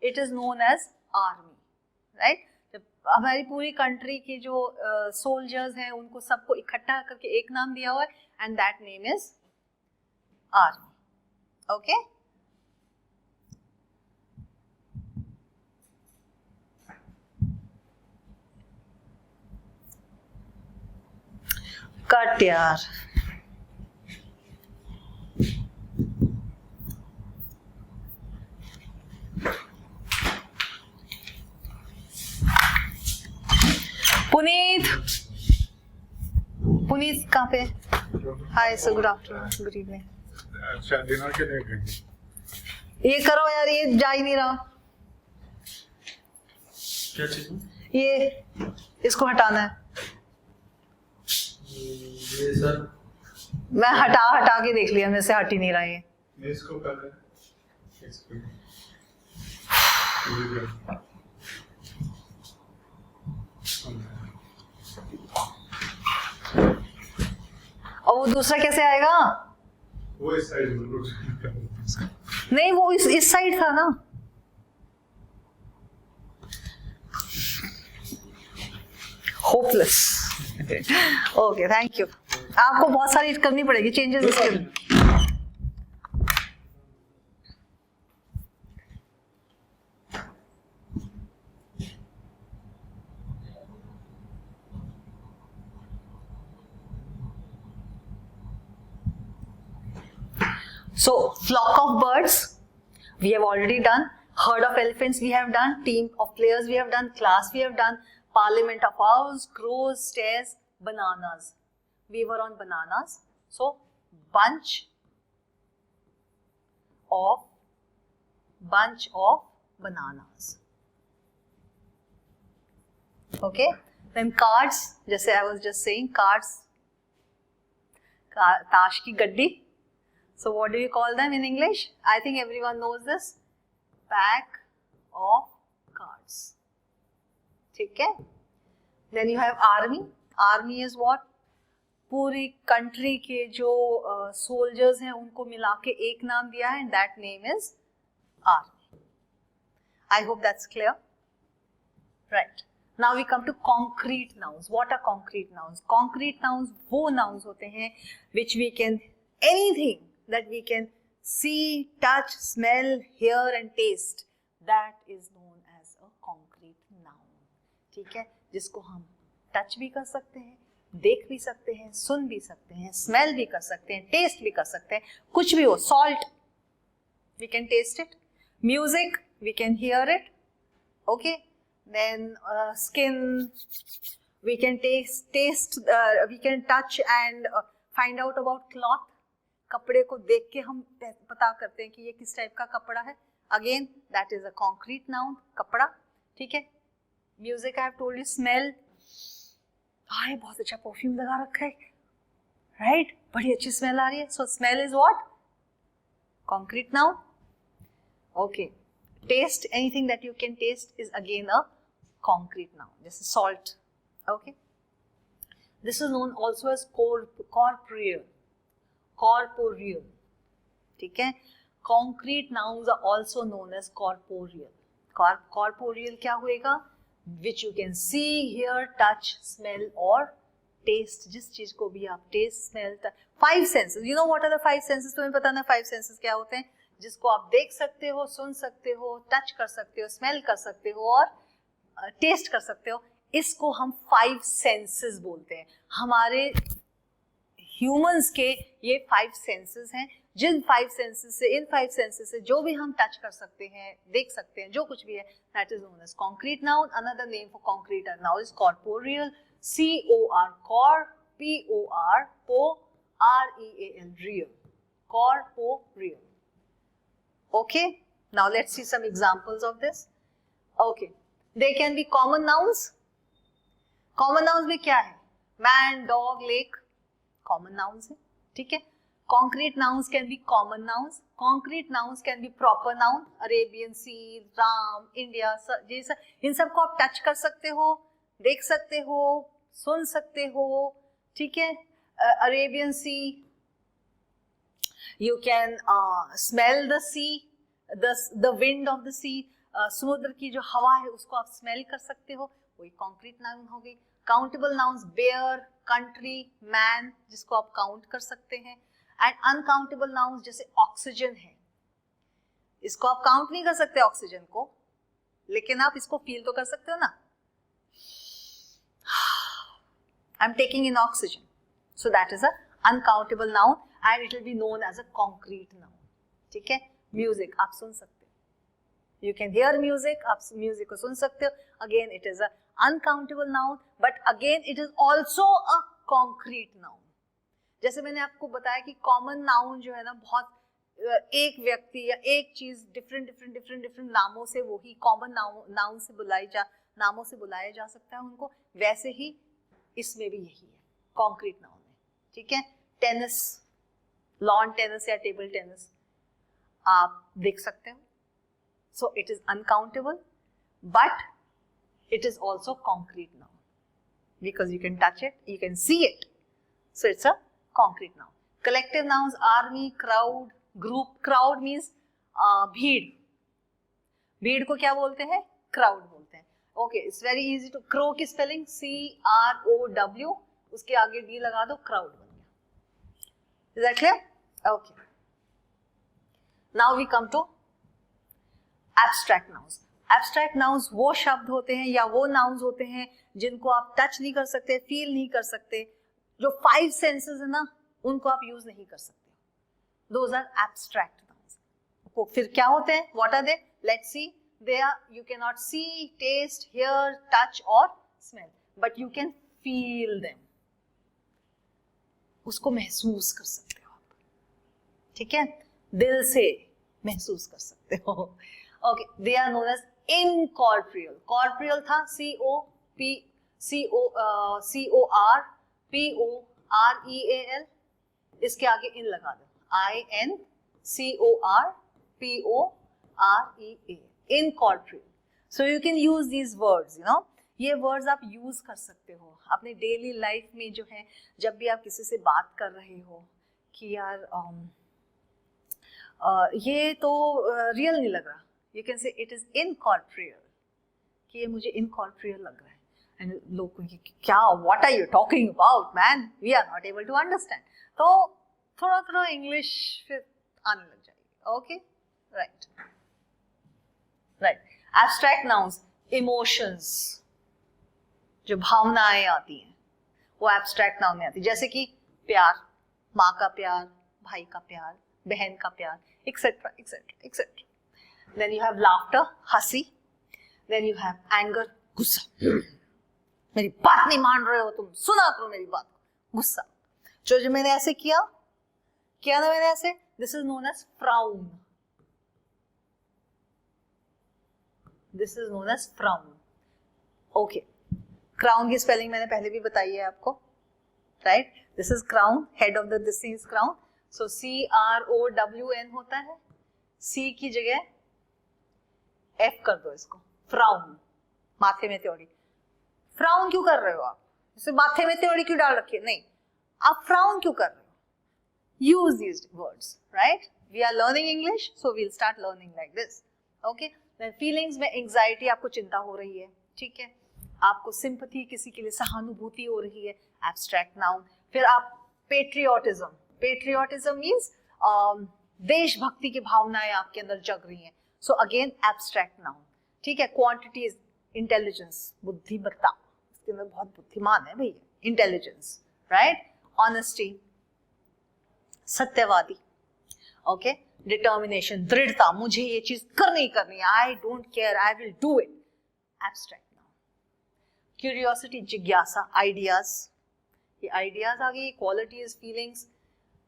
it is known as army, right? हमारी पूरी कंट्री के जो soldiers हैं, उनको सबको इकट्ठा करके एक नाम दिया हुआ है, and that name is army. Okay? Cut यार। पुनीत, पुनीत कहाँ पे? Hi sir, good afternoon, good evening. अच्छा, डिनर के लिए गए? ये करो यार, ये जा ही नहीं रहा। क्या चीज? ये इसको हटाना है। ये सर मैं हटा के देख लिया, मेरे से हट ही नहीं रहा ये। इसको कर दे। और वो दूसरा कैसे आएगा? वो इस साइड में नहीं, वो इस साइड था ना। होपलेस। Okay, thank you. आपको बहुत सारी करनी पड़ेगी चेंजेस इसके लिए। So, flock of birds, we have already done. Herd of elephants, we have done. Team of players, we have done. Class, we have done. Parliament of owls, crows, stairs, bananas. We were on bananas. So, bunch of bananas. Okay. Then cards, जैसे I was just saying, cards. ताश की गड्डी. So what do you call them in English? I think everyone knows this. Pack of cards. ठीक है? Then you have army. Army is what? पूरी country के जो soldiers हैं उनको मिला के एक नाम दिया है, and that name is army. I hope that's clear. Right. Now we come to concrete nouns. What are concrete nouns? Concrete nouns वो nouns होते हैं which we can anything that we can see, touch, smell, hear and taste, that is known as a concrete noun. ठीक है, जिसको हम touch भी कर सकते हैं, देख भी सकते हैं, सुन भी सकते हैं, स्मेल भी कर सकते हैं, टेस्ट भी कर सकते हैं, कुछ भी हो. Salt, we can taste it. Music, we can hear it. Okay, then skin, we can taste, we can touch and find out about cloth. कपड़े को देख के हम पता करते हैं कि ये किस टाइप का कपड़ा है. Again that is a concrete noun, कपड़ा. ठीक है. Music, I have told you. Smell, हाय बहुत अच्छा परफ्यूम लगा रखा है, राइट, बड़ी अच्छी स्मेल आ रही है. So smell is what? Concrete noun. Okay. Taste, anything that you can taste is again a concrete noun, जैसे salt. Okay. This is known also as corporeal. Corporeal. ठीक है. Concrete nouns are also known as corporeal. Corporeal क्या होएगा? Which you can see, hear, touch, smell or taste. जिस चीज को भी आप taste, smell, touch. 5 senses. You know what are the 5 senses? तुम्हें पता ना 5 senses क्या होते हैं? जिसको आप देख सकते हो, सुन सकते हो, touch कर सकते हो, smell कर सकते हो और taste कर सकते हो. इसको हम 5 senses बोलते हैं. हमारे ह्यूमंस के ये 5 सेंसेस हैं. जिन 5 सेंसेस से, इन 5 सेंसेस से जो भी हम टच कर सकते हैं, देख सकते हैं, जो कुछ भी है, that is known as concrete noun. Another name for concrete noun is corporeal. COR, cor, POR, PO, REAL, real. Corporeal. Okay, now let's see some examples of this. Okay, they can be common nouns. Common nouns में क्या है? Man, dog, lake, common nouns है. ठीक है. Concrete nouns can be common nouns. Concrete nouns can be proper noun. Arabian Sea, Ram, India, जैसा इन सबको आप touch कर सकते हो, देख सकते हो, सुन सकते हो. ठीक है. Arabian Sea, you can smell the sea, the wind of the sea. समुद्र की जो हवा है उसको आप स्मेल कर सकते हो, वही concrete noun हो गई. Countable nouns, bear, country, man, जिसको आप काउंट कर सकते हैं. एंड अनकाउंटेबल नाउन्स जैसे ऑक्सीजन है, इसको आप काउंट नहीं कर सकते ऑक्सीजन को, लेकिन आप इसको फील तो कर सकते हो ना. I am taking in oxygen. So that is a uncountable noun and it will be known as a concrete noun. ठीक है? Music आप सुन सकते हो. You can hear music, आप music को सुन सकते हो. Again it is a uncountable noun, but again it is also a concrete noun. जैसे मैंने आपको बताया कि common noun जो है ना बहुत एक व्यक्ति या एक चीज डिफरेंट नामों से वही कॉमन नाउन से नामों से बुलाया जा सकता है उनको, वैसे ही इसमें भी यही है कॉन्क्रीट नाउन है. ठीक है? टेनिस, लॉन टेनिस या टेबल टेनिस आप देख सकते हो. So it is uncountable but it is also concrete noun because you can touch it, you can see it. So it's a concrete noun. Collective nouns army, crowd, group. Crowd means भीड़. भीड़ को क्या बोलते हैं? Crowd बोलते हैं. Okay, it's very easy too. Crow की spelling CROW, उसके आगे D लगा दो, क्राउड बन गया. Is that clear? Okay, now we come to abstract nouns. Abstract nouns वो शब्द होते हैं या वो नाउन्स होते हैं जिनको आप टच नहीं कर सकते, फील नहीं कर सकते, जो 5 सेंसेस है ना उनको आप यूज नहीं कर सकते. Those are abstract nouns. फिर क्या होते हैं? What are they? Let's see. They are, you cannot see, taste, hear, touch or smell, but you can feel them. उसको महसूस कर सकते हो आप. ठीक है? दिल से महसूस कर सकते हो. Okay, they are known as incorporeal. Corporeal था CORPOREAL. इसके आगे इन लगा दो, INCORPOREA. Incorporeal. So you can use these words, you know. ये वर्ड्स आप यूज कर सकते हो अपने डेली लाइफ में. जो है जब भी आप किसी से बात कर रहे हो कि यार ये तो रियल नहीं लग रहा, यू कैन से इट इज इनकॉर्पोरियल, कि ये मुझे इनकॉर्पोरियल लग रहा है. एंड लोग कहेंगे क्या, what are you talking about man, we are not able to understand. तो थोड़ा थोड़ा इंग्लिश फिर आने लग जाएगी. Okay, right right. Abstract nouns, emotions, जो भावनाएं आती हैं वो एब्स्ट्रैक्ट नाउन में आती है. जैसे कि प्यार, माँ का प्यार, भाई का प्यार, बहन का प्यार, etcetera etcetera etcetera. Then you have laughter, हंसी. देन यू हैव एंगर, गुस्सा. मेरी बात नहीं मान रहे हो तुम, सुना करो मेरी बात. गुस्सा. जो मैंने ऐसे किया ना मैंने ऐसे, this is known as frown. This is known as frown. Okay, crown की स्पेलिंग मैंने पहले भी बताई है आपको, right? This is crown, head of the this is crown. So CROWN होता है. C की जगह F कर दो इसको, फ्राउन. माथे में त्योड़ी. फ्राउन क्यों कर रहे हो आप? इसे माथे में त्योड़ी क्यों डाल रखी है? नहीं, आप फ्राउन क्यों कर रहे हो? Use these words, right? We are learning English, so we'll start learning like this. Okay? Then feelings में anxiety, आपको चिंता हो रही है, ठीक है? आपको sympathy, किसी के लिए सहानुभूति हो रही है, abstract noun. फिर आप patriotism. Patriotism means देशभक्ति की भावनाएं आपके अंदर जग रही हैं. So again abstract noun. ठीक है? Quantity is intelligence, बुद्धिमत्ता. इसके अंदर बहुत बुद्धिमान है भैया. Intelligence, right? Honesty, सत्यवादी. ओके, डिटर्मिनेशन, दृढ़ता, मुझे ये चीज करनी करनी, I don't care, I will do it. Abstract noun. Curiosity, जिज्ञासा, आइडियाज. ये आइडियाज आ गई. क्वालिटीज, फीलिंग्स,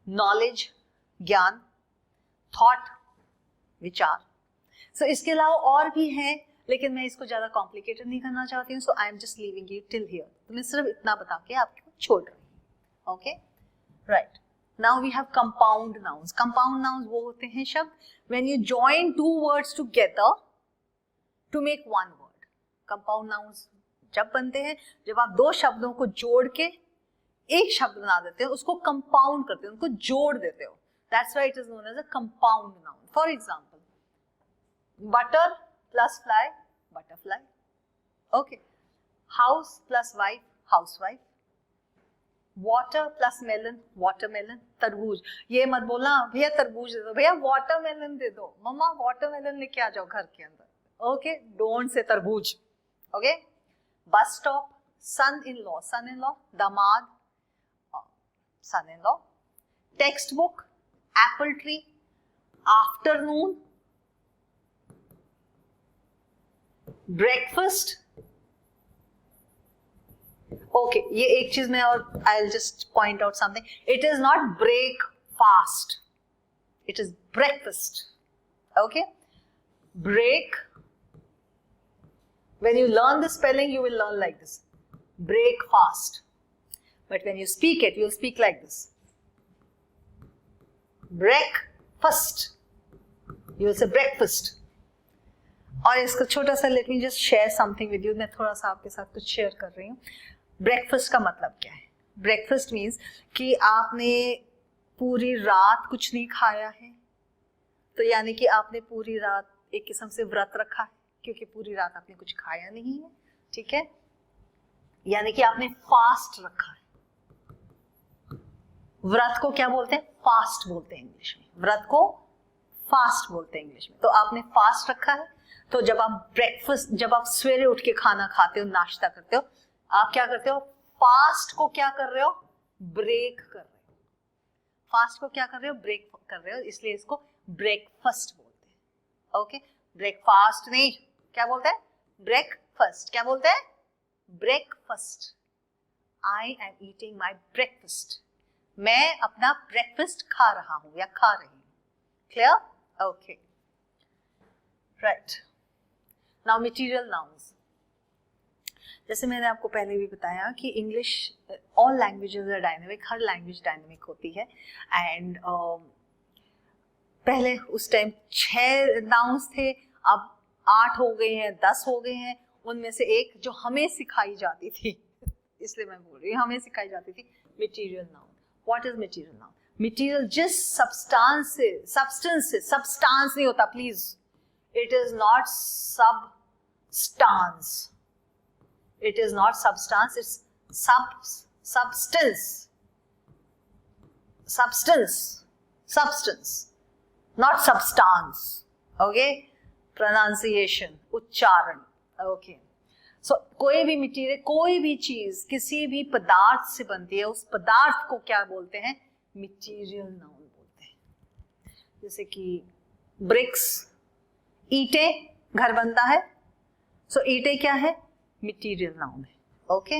नॉलेज, ज्ञान, थॉट, विचार. सो इसके अलावा और भी हैं, लेकिन मैं इसको ज्यादा कॉम्प्लिकेटेड नहीं करना चाहती हूँ. So I am just leaving you till here. तो मैं सिर्फ इतना बता के आपको छोड़ रही हूँ. Okay, right. Now we have compound nouns. Compound nouns वो होते हैं शब्द when you join two words together to make one word. Compound nouns जब बनते हैं, जब आप दो शब्दों को जोड़ के एक शब्द बना देते हैं, उसको compound करते हैं, उनको जोड़ देते हो. That's why it is known as a compound noun. For example, butter plus fly, butterfly. Okay. House plus wife, housewife. Water plus melon, watermelon. तरबूज, ये मत बोलना भैया तरबूज दे दो, भैया वाटरमेलन दे दो. मम्मा वाटरमेलन लेके आ जाओ घर के अंदर. ओके, डोंट से तरबूज. Okay. Bus stop, sun in law, दामाद. Son in law. Text book, apple tree, afternoon, breakfast. Okay, ये एक चीज में और I will just point out something. It is not break fast, it is breakfast. Okay, break, when you learn the spelling you will learn like this, break fast, but when you speak it you will speak like this, breakfast, you will say breakfast. और इसका छोटा सा let me just share something with you. मैं थोड़ा सा आपके साथ कुछ शेयर कर रही हूँ. ब्रेकफास्ट का मतलब क्या है? ब्रेकफास्ट मीन्स कि आपने पूरी रात कुछ नहीं खाया है, तो यानी कि आपने पूरी रात एक किस्म से व्रत रखा है, क्योंकि पूरी रात आपने कुछ खाया नहीं है. ठीक है, यानी कि आपने फास्ट रखा है. व्रत को क्या बोलते हैं? फास्ट बोलते हैं इंग्लिश में. व्रत को फास्ट बोलते हैं इंग्लिश में. तो आपने फास्ट रखा है. तो जब आप ब्रेकफास्ट, जब आप सवेरे उठ के खाना खाते हो, नाश्ता करते हो, आप क्या करते हो? फास्ट को क्या कर रहे हो? ब्रेक कर रहे हो. फास्ट को क्या कर रहे हो? ब्रेक कर रहे हो. इसलिए इसको ब्रेकफास्ट बोलते हैं. ओके, ब्रेकफास्ट नहीं, क्या बोलते हैं? ब्रेकफास्ट. क्या बोलते हैं? Breakfast. I am eating my breakfast. मैं अपना ब्रेकफास्ट खा रहा हूं या खा रही हूं. Clear? Okay, right. Now material nouns. जैसे मैंने आपको पहले भी बताया कि English, all languages are dynamic, हर लैंग्वेज डायनेमिक होती है. एंड पहले उस टाइम 6 नाउन्स थे, अब 8 हो गए हैं, 10 हो गए हैं. उनमें से एक जो हमें सिखाई जाती थी, इसलिए मैं बोल रही हूँ, हमें सिखाई जाती थी material noun. What is material noun? Material जिस सब्सटेंस नहीं होता please, it is not substance, it is not substance, it's substance, not substance. Okay, pronunciation, उच्चारण. Okay, so कोई भी मटीरियल, कोई भी चीज किसी भी पदार्थ से बनती है, उस पदार्थ को क्या बोलते हैं? मटीरियल नाउन बोलते हैं. जैसे कि ब्रिक्स, ईंटें, घर बनता है, सो ईंटें क्या है? मटीरियल नाउन है. Okay,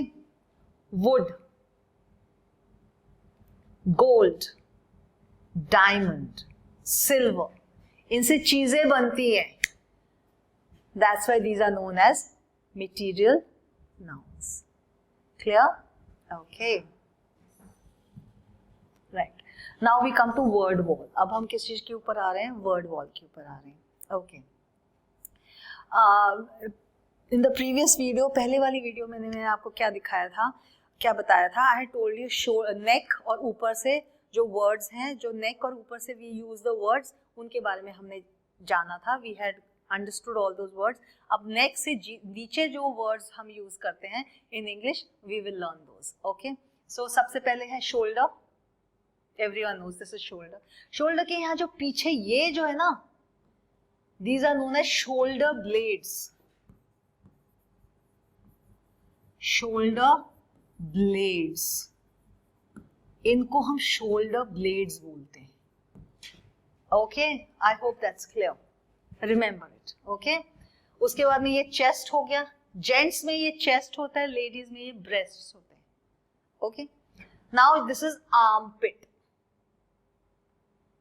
would, gold, diamond, silver, इनसे चीजें बनती हैं. That's why these are known as material nouns. Clear? Okay. Right. Now we come to word wall. अब हम किस चीज के ऊपर आ रहे हैं? word wall के ऊपर आ रहे हैं. Okay. In the previous video, पहले वाली वीडियो में मैंने आपको क्या दिखाया था, क्या बताया था? I had told you show neck और ऊपर से जो वर्ड्स हैं, जो नेक और ऊपर से वी यूज द वर्ड्स, उनके बारे में हमने जाना था. We had understood all those words. अब नेक से नीचे जो वर्ड्स हम यूज करते हैं in English, we will learn those. Okay, so सबसे पहले है shoulder. Everyone knows this is shoulder. Shoulder के यहाँ जो पीछे ये जो है ना, these are known as shoulder blades. Shoulder blades, इनको हम शोल्डर ब्लेड्स बोलते हैं. Okay, I hope that's clear. Remember it. Okay, उसके बाद में ये चेस्ट हो गया. जेंट्स में ये चेस्ट होता है, लेडीज में ये ब्रेस्ट होते हैं. Okay, now this is armpit.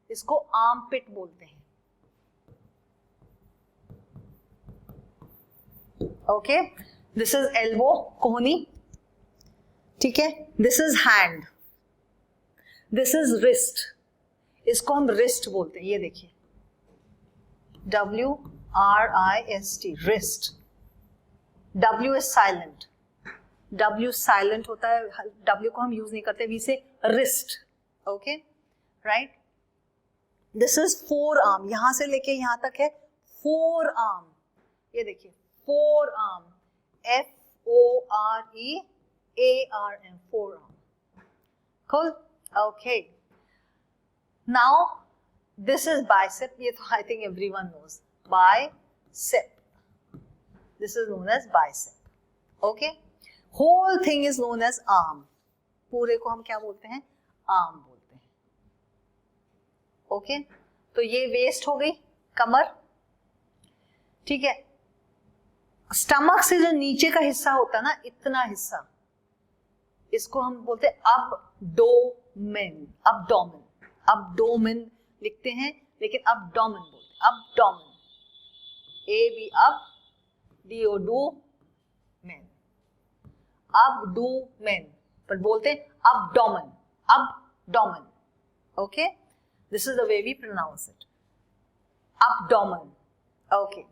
इसको आर्म पिट बोलते हैं. ओके, दिस इज एल्बो, कोहनी. ठीक है, this is hand, this is wrist. इसको हम रिस्ट बोलते हैं. ये देखिए, WRIST, wrist. W is silent. W silent होता है, W को हम यूज नहीं करते. वी से wrist. Okay, right. This is four arm. यहां से लेके यहां तक है फोर आर्म. ये देखिए, four arm, FOREARM, four arm. cool. Okay, now this is bicep. ये तो I think everyone knows. Bicep. This is known as bicep. Okay, whole thing is known as arm. पूरे को हम क्या बोलते हैं? आर्म बोलते हैं. ओके, तो ये वेस्ट हो गई, कमर. ठीक है, स्टमक से जो नीचे का हिस्सा होता है ना, इतना हिस्सा, इसको हम बोलते हैं अबडोमेन. अबडोमेन, अबडोमेन लिखते हैं लेकिन अबडोमेन बोलते हैं. Abdomen, A B ab, D O do men, abdomen, पर बोलते हैं abdomen. Abdomen. Okay, this is the way we pronounce it. Abdomen. Okay,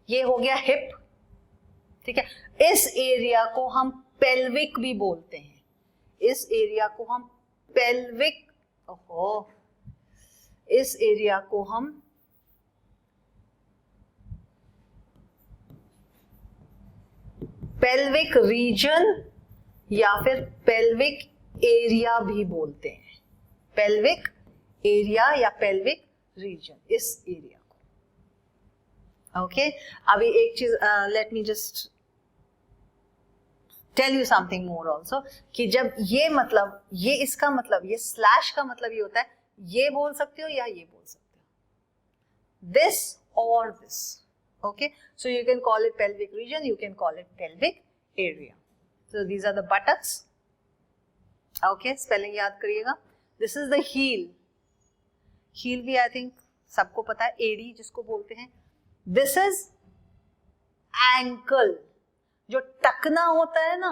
ये हो गया हिप. ठीक है, इस एरिया को हम पेल्विक भी बोलते हैं. इस एरिया को हम पेल्विक, ओहो, इस एरिया को हम पेल्विक रीजन या फिर पेल्विक एरिया भी बोलते हैं. पेल्विक एरिया या पेल्विक रीजन, इस एरिया को. ओके, अभी एक चीज, let me just tell you something more also, कि जब ये मतलब, ये इसका मतलब, ये स्लैश का मतलब ये होता है, ये बोल सकते हो या ये बोल सकते हो, दिस और this. Okay, so you can call it pelvic region, you can call it pelvic area. So these are the buttocks. Okay, spelling याद करिएगा. This is the heel. Heel भी I think सबको पता है, एड़ी जिसको बोलते हैं. This is ankle. जो टकना होता है ना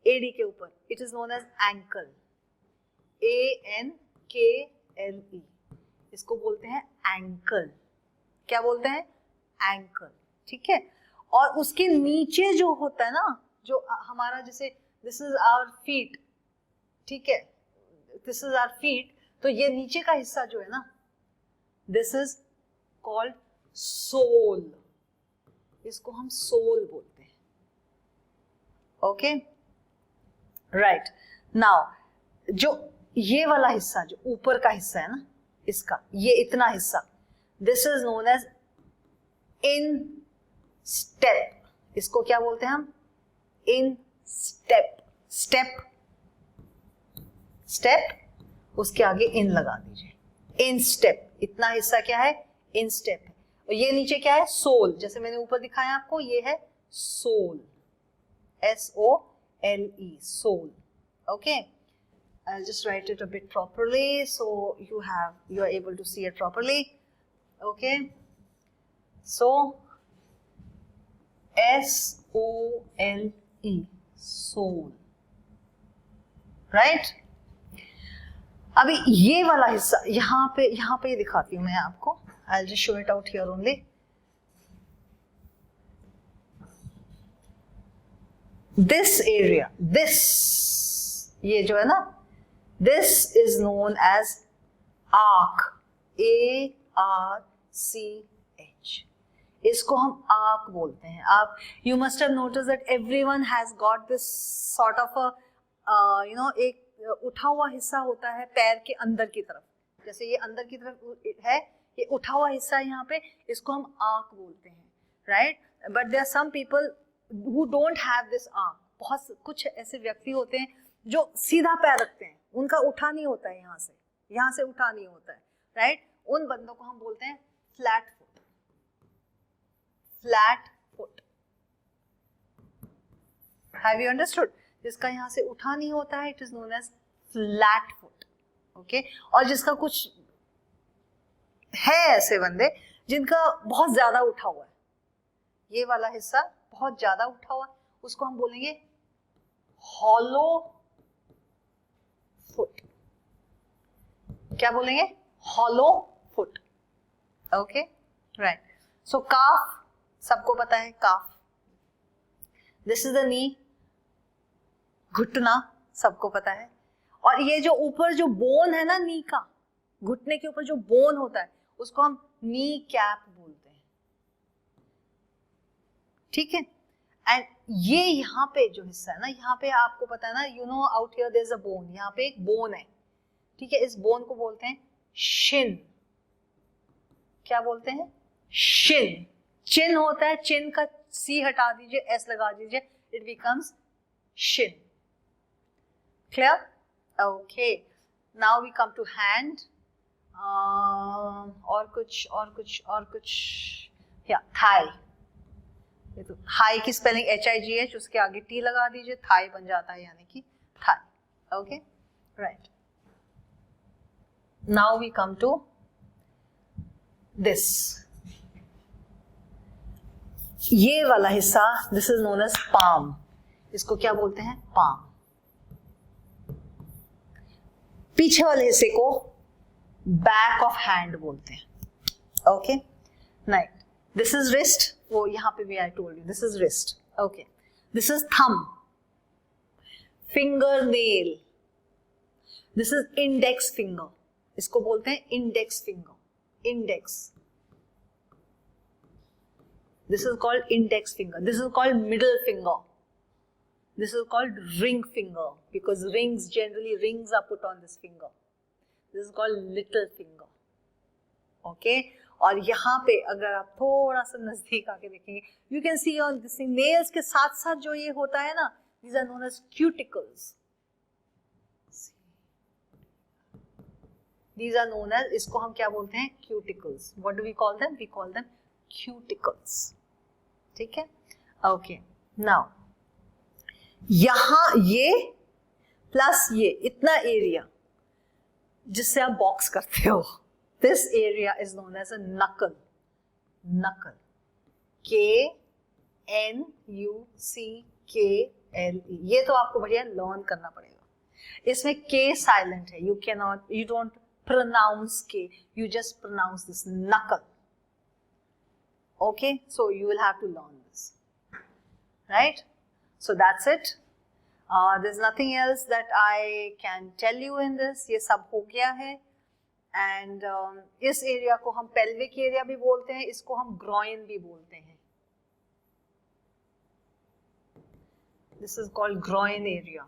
एड़ी के ऊपर, it is known as ankle. A-N-K-L-E. इसको बोलते हैं ankle. क्या बोलते हैं? एंकल. ठीक है, और उसके नीचे जो होता है ना, जो हमारा जैसे दिस इज आवर फीट. ठीक है, दिस इज आवर फीट, तो ये नीचे का हिस्सा जो है ना, दिस इज कॉल्ड सोल. इसको हम सोल बोलते हैं. Okay, right. नाउ जो ये वाला हिस्सा, जो ऊपर का हिस्सा है ना, इसका ये इतना हिस्सा, दिस इज नोन एज इनस्टेप. इसको क्या बोलते हैं हम? इनस्टेप. स्टेप, स्टेप, उसके आगे इन लगा दीजिए. इनस्टेप. इतना हिस्सा क्या है? इनस्टेप है. और ये नीचे क्या है? सोल. जैसे मैंने ऊपर दिखाया आपको, ये है sole. S-O-L-E, sole. Okay, I'll just write it a bit properly so you are able to see it properly. Okay, so S-O-L-E, soul. Right? अभी ये वाला हिस्सा यहाँ पे दिखाती हूँ मैं आपको. I'll just show it out here only. This area, this, ये जो है ना, this is known as arc. A-R-C-H. इसको हम arc बोलते हैं. आप, you must have noticed that everyone has got this sort of a, एक उठा हुआ हिस्सा होता है पैर के अंदर की तरफ. जैसे ये अंदर की तरफ है, ये उठा हुआ हिस्सा है यहाँ पे, इसको हम arc बोलते हैं. Right? But there are some people who don't have this arc. बहुत कुछ ऐसे व्यक्ति होते हैं जो सीधा पैर रखते हैं, उनका उठा नहीं होता है, यहाँ से उठा नहीं होता है. राइट? उन बंदों को हम बोलते हैं flat foot. Flat foot. Have you understood? जिसका यहाँ से उठा नहीं होता है, it is known as flat foot. Okay, और जिसका कुछ है ऐसे बंदे जिनका बहुत ज्यादा उठा हुआ है, ये वाला हिस्सा बहुत ज्यादा उठा हुआ, उसको हम बोलेंगे हॉलो फुट. क्या बोलेंगे? Hollow foot. Okay, right. So calf सबको पता है, calf. This is the knee. घुटना सबको पता है. और ये जो ऊपर जो बोन है ना नी का, घुटने के ऊपर जो बोन होता है, उसको हम नी कैप बोलते हैं. ठीक है, एंड ये यहाँ पे जो हिस्सा है ना, यहाँ पे आपको पता है ना, you know out here there is a bone. यहाँ पे एक बोन है. ठीक है, इस बोन को बोलते हैं शिन. क्या बोलते हैं? शिन. चिन होता है, चिन का सी हटा दीजिए, एस लगा दीजिए, it becomes Shin. Clear? Okay. Now we come to hand. और कुछ या थाई. तो हाई की स्पेलिंग HIGH, उसके आगे T लगा दीजिए, थाई बन जाता है, यानी कि thigh. Okay, right. Now we come to this. ये वाला हिस्सा, this is known as palm. इसको क्या बोलते हैं? पाम. पीछे वाले हिस्से को बैक ऑफ हैंड बोलते हैं. Okay, night. This is wrist. वो यहाँ पे भी I told you, this is wrist. Okay, this is thumb. Finger nail. This is index finger. इसको बोलते हैं index finger. Index. This is called index finger. This is called middle finger. This is called ring finger because rings are put on this finger. This is called little finger. Okay? और यहाँ पे अगर आप थोड़ा सा नजदीक आके देखेंगे, you can see on this nails के साथ साथ जो ये होता है ना, these are known as cuticles. These are known as, इसको हम क्या बोलते हैं? Cuticles. What do we call them? We call them cuticles. ठीक है. ओके, नाउ यहां ये प्लस ये इतना एरिया जिससे आप बॉक्स करते हो, this area is known as a knuckle. Knuckle. KNUCKLE. ये तो आपको बढ़िया लर्न करना पड़ेगा. इसमें K साइलेंट है. You don't pronounce K, you just pronounce this knuckle. Okay, so you will have to learn this, right? So that's it. There's nothing else that I can tell you in this. ये सब हो गया है. And इस area को हम pelvic area भी बोलते हैं, इसको हम groin भी बोलते हैं. This is called groin area.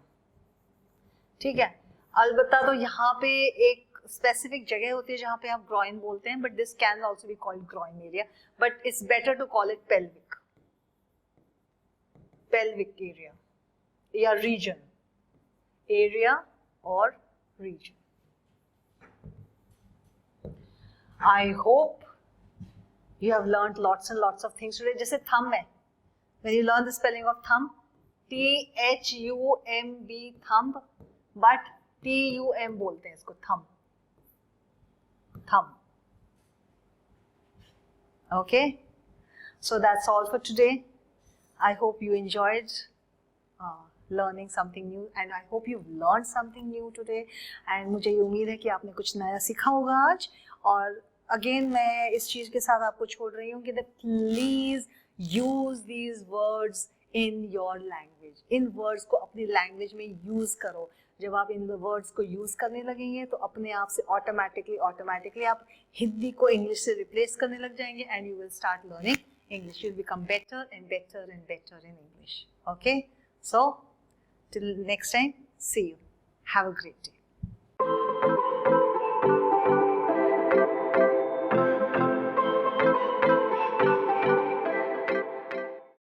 ठीक है. अलबत्ता तो यहाँ पे एक स्पेसिफिक जगह होती है जहां पे आप ग्रॉइन बोलते हैं, but this can also be called groin area, but it's better to call it pelvic. Pelvic area या रीजन. एरिया और region. I hope you have learned lots and lots of things today. जैसे thumb है, when you learn the spelling of thumb, THUMB thumb, but TUM बोलते हैं इसको, thumb. Thumb. Okay, so that's all for today. I hope you enjoyed learning something new, and I hope you've learned something new today. And मुझे ये उम्मीद है कि आपने कुछ नया सीखा होगा आज. और again मैं इस चीज के साथ आपको छोड़ रही हूँ कि please use these words in your language. In words को अपनी language में use करो. जब आप इन वर्ड्स को यूज करने लगेंगे तो अपने आप से ऑटोमेटिकली आप हिंदी को इंग्लिश से रिप्लेस करने लग जाएंगे, and you will start learning English. You will become better and better and better in English. Okay, so till next time, see you. Have a great day.